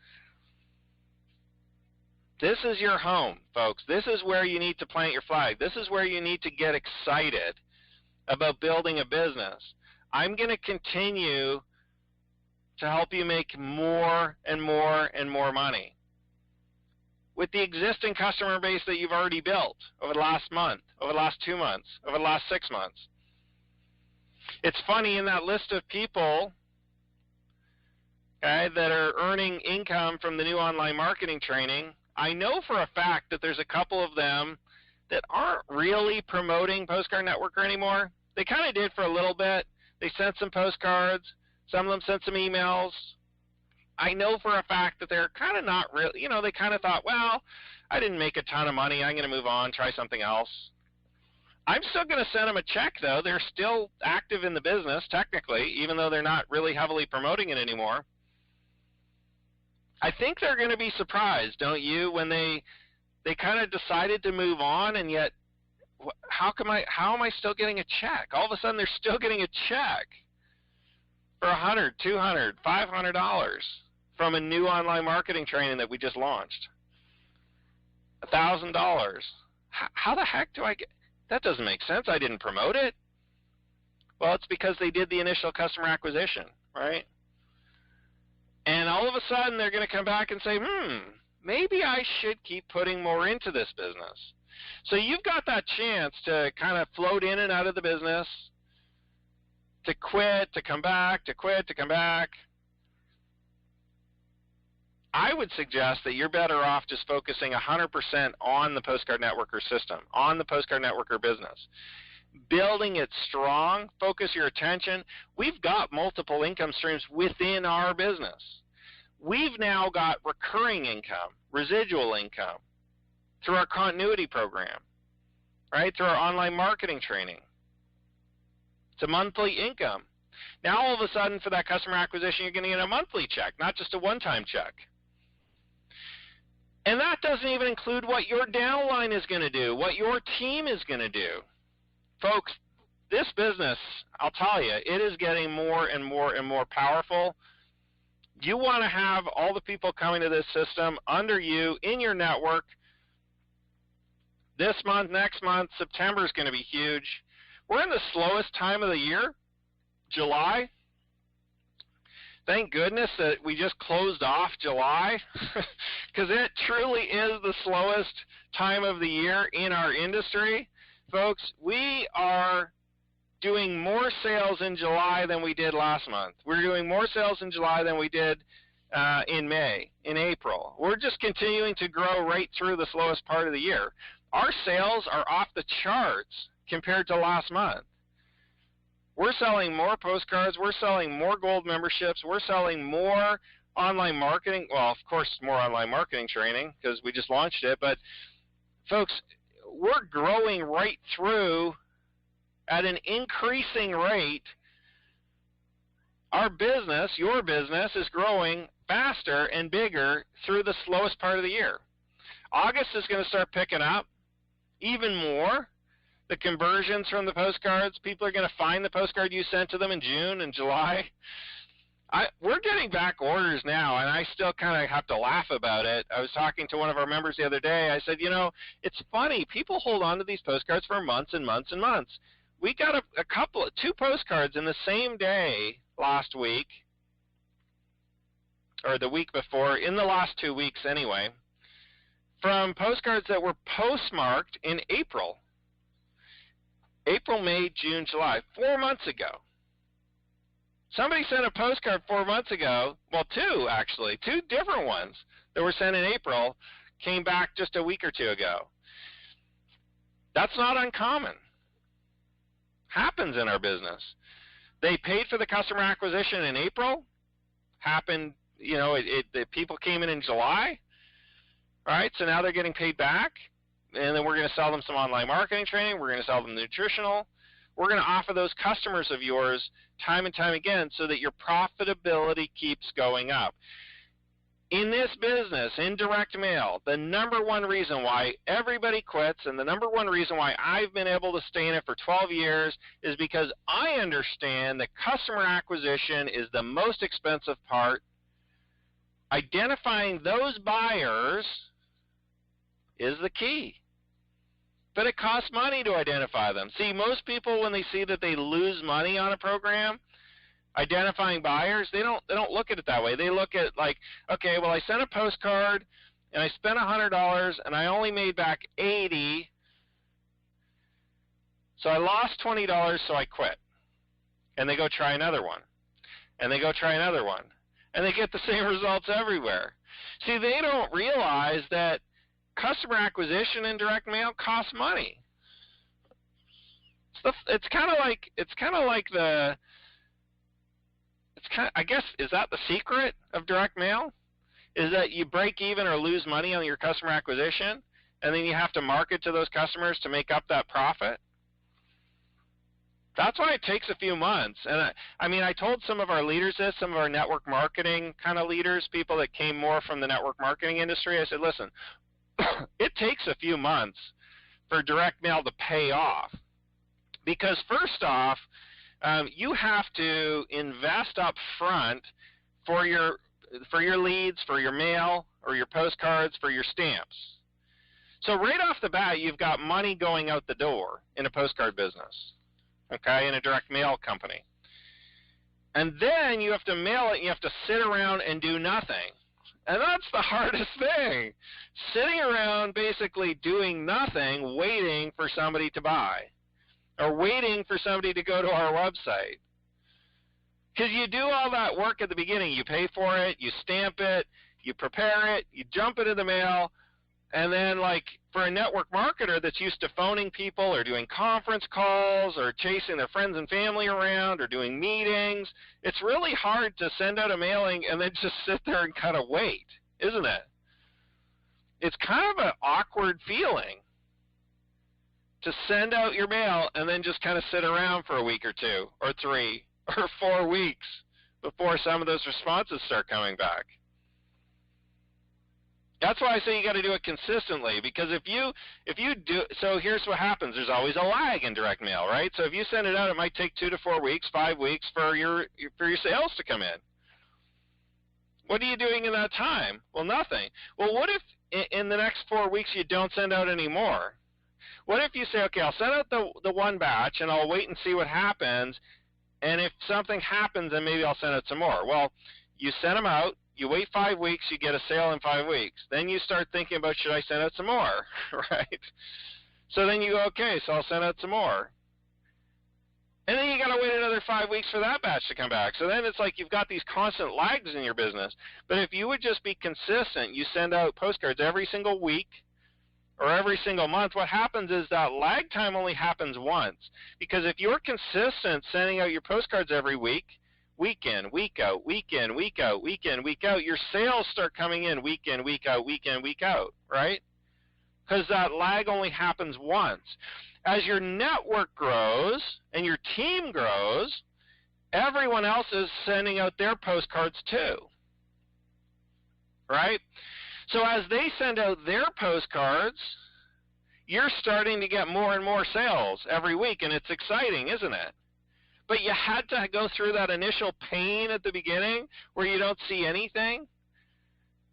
This is your home, folks. This is where you need to plant your flag. This is where you need to get excited about building a business. I'm going to continue to help you make more and more and more money with the existing customer base that you've already built over the last month, over the last 2 months, over the last 6 months. It's funny, in that list of people that are earning income from the new online marketing training, I know for a fact that there's a couple of them that aren't really promoting Postcard Networker anymore. They kind of did for a little bit. They sent some postcards. Some of them sent some emails. I know for a fact that they're kind of not really, they kind of thought, well, I didn't make a ton of money. I'm going to move on, try something else. I'm still going to send them a check, though. They're still active in the business, technically, even though they're not really heavily promoting it anymore. I think they're going to be surprised, don't you, when they kind of decided to move on, and yet how am I still getting a check? All of a sudden, they're still getting a check for $100, $200, $500 from a new online marketing training that we just launched. $1,000. How the heck do I get? That doesn't make sense. I didn't promote it. Well, it's because they did the initial customer acquisition, right? And all of a sudden, they're going to come back and say, maybe I should keep putting more into this business. So you've got that chance to kind of float in and out of the business, to quit, to come back, to quit, to come back. I would suggest that you're better off just focusing 100% on the Postcard Networker system, on the Postcard Networker business. Building it strong, focus your attention. We've got multiple income streams within our business. We've now got recurring income, residual income, through our continuity program, right, through our online marketing training. It's a monthly income. Now all of a sudden for that customer acquisition, you're going to get a monthly check, not just a one-time check. And that doesn't even include what your downline is going to do, what your team is going to do. Folks, this business, I'll tell you, it is getting more and more and more powerful. You want to have all the people coming to this system under you in your network. This month, next month, September is going to be huge. We're in the slowest time of the year, July. Thank goodness that we just closed off July, because it truly is the slowest time of the year in our industry. Folks, we are doing more sales in July than we did last month. We're doing more sales in July than we did in May, in April. We're just continuing to grow right through the slowest part of the year. Our sales are off the charts compared to last month. We're selling more postcards. We're selling more gold memberships. We're selling more online marketing. Well, of course, more online marketing training because we just launched it. But, folks, we're growing right through at an increasing rate. Our business, your business, is growing faster and bigger through the slowest part of the year. August is going to start picking up even more. The conversions from the postcards, people are going to find the postcard you sent to them in June and July. We're getting back orders now, and I still kind of have to laugh about it. I was talking to one of our members the other day. I said, you know, it's funny. People hold on to these postcards for months and months and months. We got two postcards in the same day last week, or the week before, in the last 2 weeks anyway, from postcards that were postmarked in April. April, May, June, July, 4 months ago. Somebody sent a postcard 4 months ago, well, two actually, two different ones that were sent in April, came back just a week or two ago. That's not uncommon. Happens in our business. They paid for the customer acquisition in April. Happened, you know, the people came in July, right? So now they're getting paid back. And then we're going to sell them some online marketing training. We're going to sell them nutritional. We're going to offer those customers of yours time and time again so that your profitability keeps going up. In this business, in direct mail, the number one reason why everybody quits and the number one reason why I've been able to stay in it for 12 years is because I understand that customer acquisition is the most expensive part. Identifying those buyers is the key. But it costs money to identify them. See, most people, when they see that they lose money on a program, identifying buyers, they don't look at it that way. They look at like, okay, well, I sent a postcard and I spent $100 and I only made back $80, so I lost $20, so I quit. And they go try another one. And they go try another one. And they get the same results everywhere. See, they don't realize that customer acquisition in direct mail costs money. It's kind of like I guess, is that the secret of direct mail? Is that you break even or lose money on your customer acquisition, and then you have to market to those customers to make up that profit? That's why it takes a few months. And I told some of our leaders this, some of our network marketing kind of leaders, people that came more from the network marketing industry. I said, listen, it takes a few months for direct mail to pay off. Because first off, you have to invest up front for your leads, for your mail, or your postcards, for your stamps. So right off the bat, you've got money going out the door in a postcard business, okay, in a direct mail company. And then you have to mail it, and you have to sit around and do nothing. And that's the hardest thing, sitting around basically doing nothing, waiting for somebody to buy or waiting for somebody to go to our website. Because you do all that work at the beginning. You pay for it, you stamp it, you prepare it, you jump it in the mail, and then like for a network marketer that's used to phoning people or doing conference calls or chasing their friends and family around or doing meetings, it's really hard to send out a mailing and then just sit there and kind of wait, isn't it? It's kind of an awkward feeling to send out your mail and then just kind of sit around for a week or two or 3 or 4 weeks before some of those responses start coming back. That's why I say you got to do it consistently, because if you do, so here's what happens. There's always a lag in direct mail, right? So if you send it out, it might take 2 to 4 weeks, 5 weeks for your sales to come in. What are you doing in that time? Well, nothing. Well, what if in the next 4 weeks you don't send out any more? What if you say, okay, I'll send out the one batch and I'll wait and see what happens, and if something happens, then maybe I'll send out some more. Well, you send them out. You wait 5 weeks, you get a sale in 5 weeks. Then you start thinking about, should I send out some more, right? So then you go, okay, so I'll send out some more. And then you got to wait another 5 weeks for that batch to come back. So then it's like you've got these constant lags in your business. But if you would just be consistent, you send out postcards every single week or every single month, what happens is that lag time only happens once. Because if you're consistent sending out your postcards every week, week in, week out, week in, week out, week in, week out, your sales start coming in week in, week out, week in, week out, right? Because that lag only happens once. As your network grows and your team grows, everyone else is sending out their postcards too, right? So as they send out their postcards, you're starting to get more and more sales every week, and it's exciting, isn't it? But you had to go through that initial pain at the beginning where you don't see anything.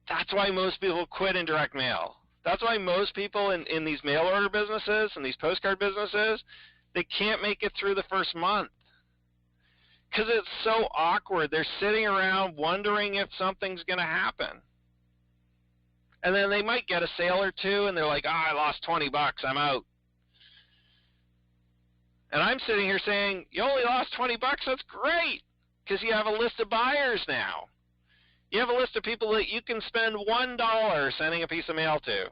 That's why most people quit in direct mail. That's why most people in these mail order businesses and these postcard businesses, they can't make it through the first month. Because it's so awkward. They're sitting around wondering if something's going to happen. And then they might get a sale or two and they're like, I lost $20, I'm out. And I'm sitting here saying, you only lost $20, that's great, because you have a list of buyers now. You have a list of people that you can spend $1 sending a piece of mail to.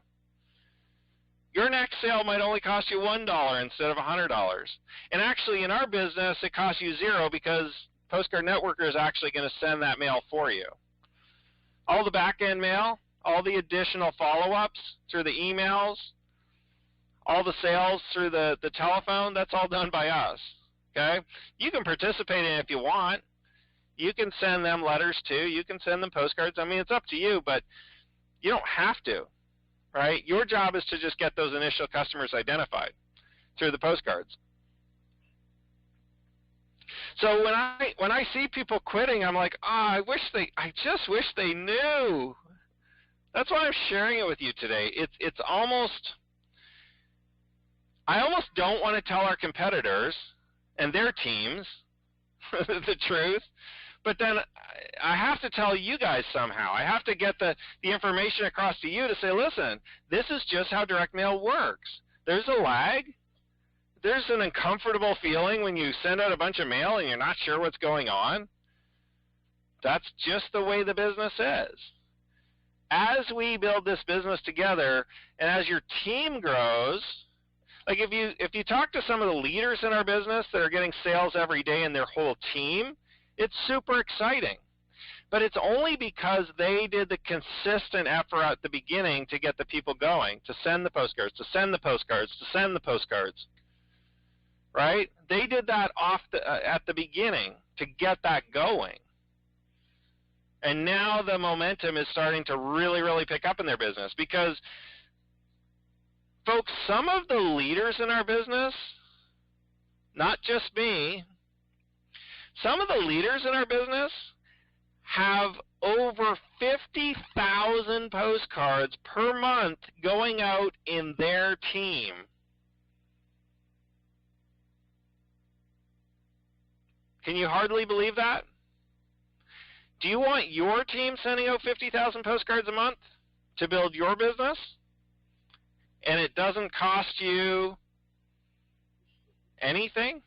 Your next sale might only cost you $1 instead of $100. And actually in our business, it costs you $0 because Postcard Networker is actually going to send that mail for you. All the back-end mail, all the additional follow-ups through the emails, all the sales through the telephone, that's all done by us, okay? You can participate in it if you want. You can send them letters too. You can send them postcards. I mean, it's up to you, but you don't have to, right? Your job is to just get those initial customers identified through the postcards. So when I see people quitting, I'm like, I just wish they knew. That's why I'm sharing it with you today. It's almost, I almost don't want to tell our competitors and their teams the truth, but then I have to tell you guys somehow. I have to get the information across to you to say, listen, this is just how direct mail works. There's a lag. There's an uncomfortable feeling when you send out a bunch of mail and you're not sure what's going on. That's just the way the business is. As we build this business together and as your team grows, like if you talk to some of the leaders in our business that are getting sales every day in their whole team, it's super exciting. But it's only because they did the consistent effort at the beginning to get the people going, to send the postcards, to send the postcards, to send the postcards. right? They did that at the beginning to get that going. And now the momentum is starting to really, really pick up in their business because, folks, some of the leaders in our business, not just me, some of the leaders in our business have over 50,000 postcards per month going out in their team. Can you hardly believe that? Do you want your team sending out 50,000 postcards a month to build your business? And it doesn't cost you anything?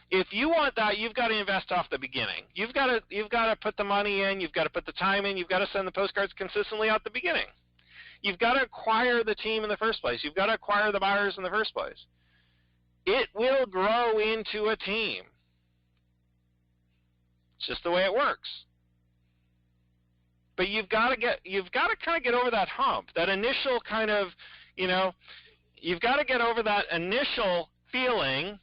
If you want that, you've got to invest off the beginning. You've got to put the money in, you've got to put the time in, you've got to send the postcards consistently out the beginning. You've got to acquire the team in the first place. You've got to acquire the buyers in the first place. It will grow into a team. It's just the way it works. But you've got to kind of get over that hump, that initial kind of, you've got to get over that initial feeling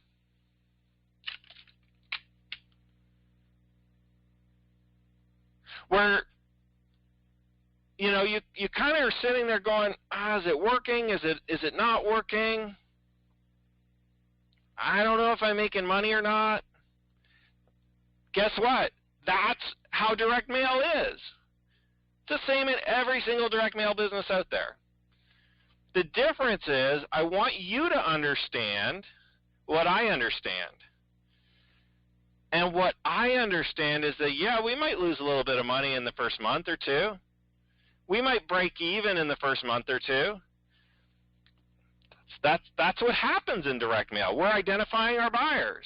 where, you kind of are sitting there going, is it working? Is it not working? I don't know if I'm making money or not. Guess what? That's how direct mail is. It's the same in every single direct mail business out there. The difference is I want you to understand what I understand. And what I understand is that, we might lose a little bit of money in the first month or two. We might break even in the first month or two. That's what happens in direct mail. We're identifying our buyers.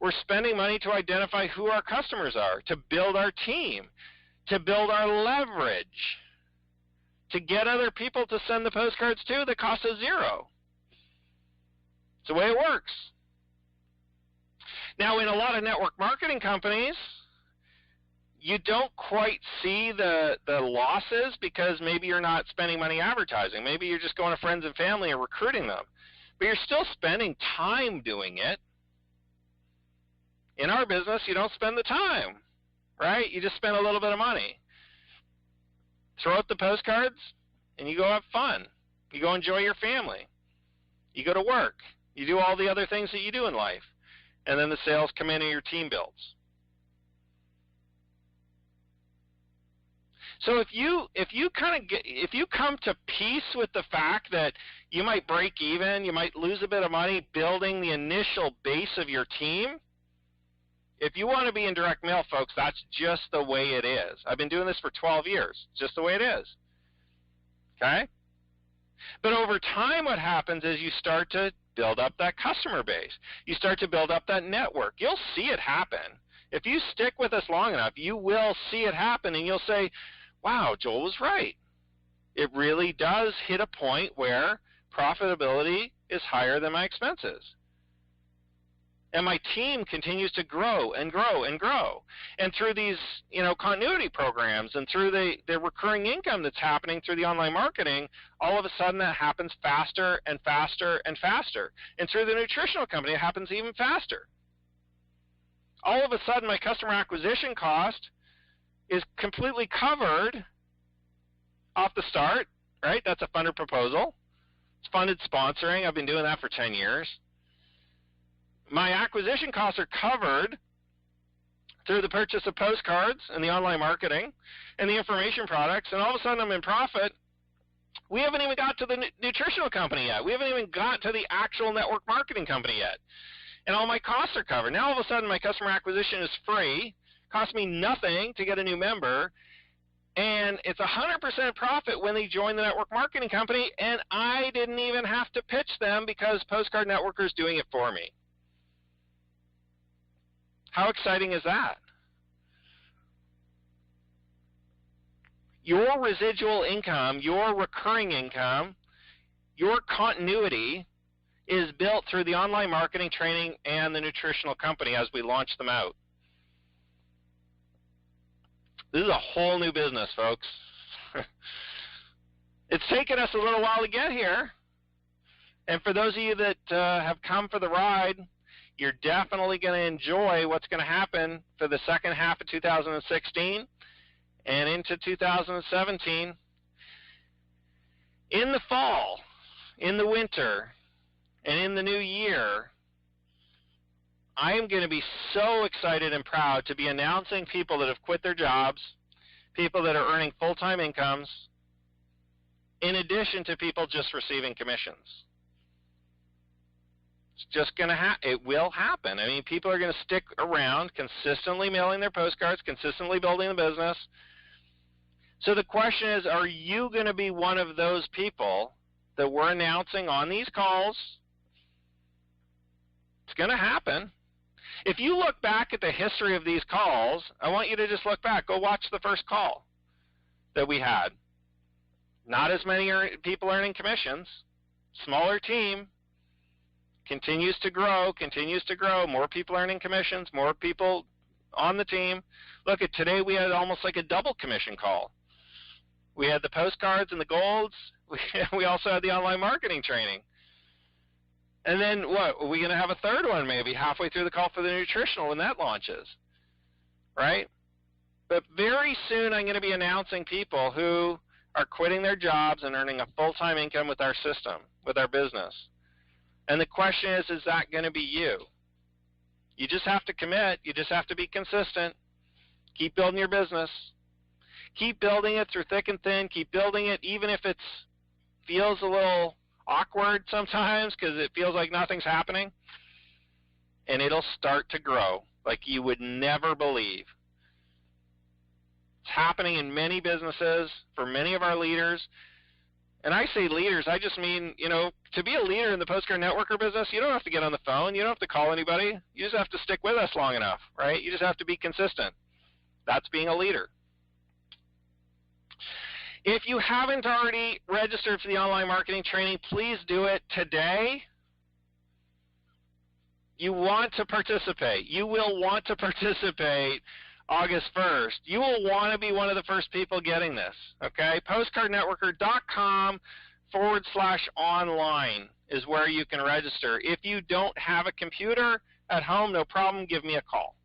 We're spending money to identify who our customers are, to build our team, to build our leverage, to get other people to send the postcards to that cost us $0. It's the way it works. Now, in a lot of network marketing companies, you don't quite see the losses because maybe you're not spending money advertising. Maybe you're just going to friends and family and recruiting them. But you're still spending time doing it. In our business, you don't spend the time, right? You just spend a little bit of money. Throw out the postcards, and you go have fun. You go enjoy your family. You go to work. You do all the other things that you do in life. And then the sales come in and your team builds. So if you come to peace with the fact that you might break even, you might lose a bit of money building the initial base of your team, if you want to be in direct mail, folks, that's just the way it is. I've been doing this for 12 years. It's just the way it is. Okay? But over time, what happens is you start to build up that customer base. You start to build up that network. You'll see it happen. If you stick with us long enough, you will see it happen, and you'll say, wow, Joel was right. It really does hit a point where profitability is higher than my expenses. And my team continues to grow and grow and grow. And through these, continuity programs and through the recurring income that's happening through the online marketing, all of a sudden that happens faster and faster and faster. And through the nutritional company, it happens even faster. All of a sudden, my customer acquisition cost is completely covered off the start, right? That's a funded proposal. It's funded sponsoring. I've been doing that for 10 years. My acquisition costs are covered through the purchase of postcards and the online marketing and the information products, and all of a sudden I'm in profit. We haven't even got to the nutritional company yet. We haven't even got to the actual network marketing company yet. And all my costs are covered. Now all of a sudden my customer acquisition is free, costs me nothing to get a new member, and it's 100% profit when they join the network marketing company, and I didn't even have to pitch them because Postcard Networker's doing it for me. How exciting is that? Your residual income, your recurring income, your continuity is built through the online marketing training and the nutritional company as we launch them out. This is a whole new business, folks. It's taken us a little while to get here. And for those of you that have come for the ride, you're definitely going to enjoy what's going to happen for the second half of 2016 and into 2017. In the fall, in the winter, and in the new year, I am going to be so excited and proud to be announcing people that have quit their jobs, people that are earning full-time incomes, in addition to people just receiving commissions. It's just going to it will happen. I mean, people are going to stick around, consistently mailing their postcards, consistently building the business. So the question is, are you going to be one of those people that we're announcing on these calls? It's going to happen. If you look back at the history of these calls, I want you to just look back. Go watch the first call that we had. Not as many people earning commissions. Smaller team. Continues to grow, more people earning commissions, more people on the team. Look, at today we had almost like a double commission call. We had the postcards and the golds. We also had the online marketing training. And then what? Are we going to have a third one maybe halfway through the call for the nutritional when that launches? Right? But very soon I'm going to be announcing people who are quitting their jobs and earning a full-time income with our system, with our business. And the question is that going to be you? You just have to commit. You just have to be consistent. Keep building your business. Keep building it through thick and thin. Keep building it even if it feels a little awkward sometimes because it feels like nothing's happening. And it'll start to grow like you would never believe. It's happening in many businesses for many of our leaders. And I say leaders, I just mean, to be a leader in the Postcard Networker business, you don't have to get on the phone. You don't have to call anybody. You just have to stick with us long enough, right? You just have to be consistent. That's being a leader. If you haven't already registered for the online marketing training, please do it today. You want to participate. You will want to participate August 1st. You will want to be one of the first people getting this, okay? Postcardnetworker.com/online is where you can register. If you don't have a computer at home, no problem, give me a call,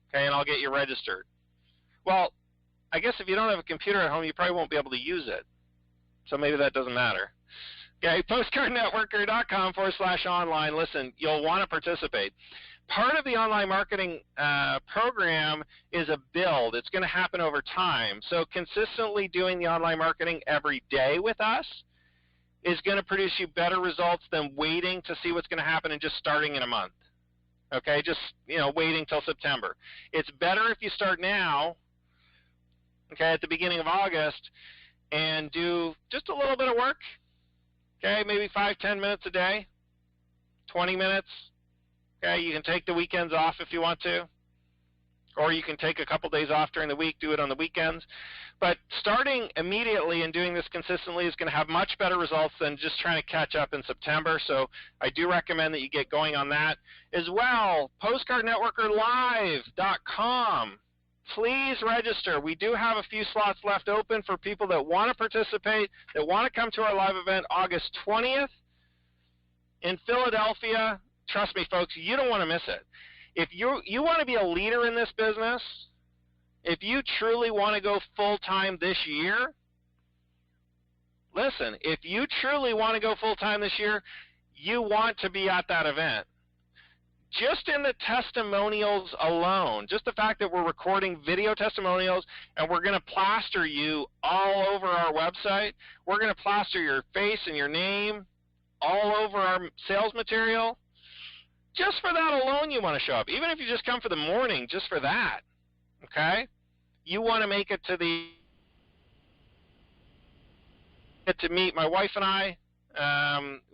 okay, and I'll get you registered. Well, I guess if you don't have a computer at home, you probably won't be able to use it, so maybe that doesn't matter. Okay, postcardnetworker.com/online. Listen, you'll want to participate. Part of the online marketing program is a build. It's going to happen over time. So consistently doing the online marketing every day with us is going to produce you better results than waiting to see what's going to happen and just starting in a month. Okay, just waiting till September. It's better if you start now, okay, at the beginning of August, and do just a little bit of work. Okay, maybe 5-10 minutes a day, 20 minutes. Okay, you can take the weekends off if you want to, or you can take a couple days off during the week, do it on the weekends. But starting immediately and doing this consistently is going to have much better results than just trying to catch up in September. So I do recommend that you get going on that. As well, postcardnetworkerlive.com. Please register. We do have a few slots left open for people that want to participate, that want to come to our live event August 20th in Philadelphia. Trust me, folks, you don't want to miss it. If you want to be a leader in this business, if you truly want to go full-time this year, listen, if you truly want to go full-time this year, you want to be at that event. Just in the testimonials alone, just the fact that we're recording video testimonials and we're going to plaster you all over our website, we're going to plaster your face and your name all over our sales material. Just for that alone, you want to show up. Even if you just come for the morning, just for that, okay? You want to make it to meet my wife and I.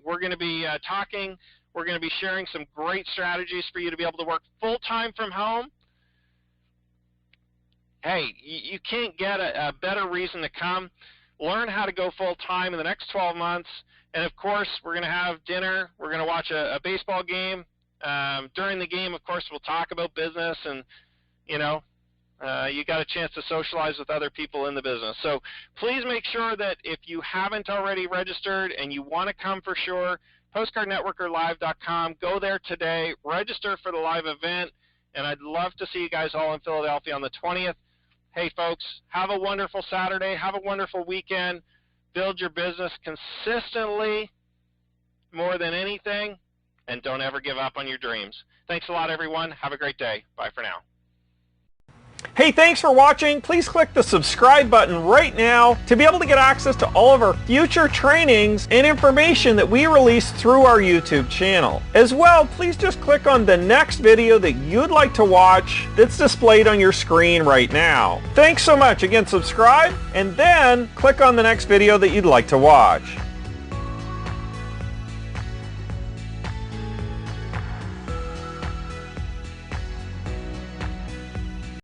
We're going to be talking. We're going to be sharing some great strategies for you to be able to work full-time from home. Hey, you can't get a better reason to come. Learn how to go full-time in the next 12 months. And, of course, we're going to have dinner. We're going to watch a baseball game. During the game, of course, we'll talk about business and, you got a chance to socialize with other people in the business. So please make sure that if you haven't already registered and you want to come for sure, postcardnetworkerlive.com. Go there today, register for the live event, and I'd love to see you guys all in Philadelphia on the 20th. Hey, folks, have a wonderful Saturday. Have a wonderful weekend. Build your business consistently more than anything, and don't ever give up on your dreams. Thanks a lot, everyone. Have a great day. Bye for now.
Hey, thanks for watching. Please click the subscribe button right now to be able to get access to all of our future trainings and information that we release through our YouTube channel. As well, please just click on the next video that you'd like to watch that's displayed on your screen right now. Thanks so much. Again, subscribe and then click on the next video that you'd like to watch.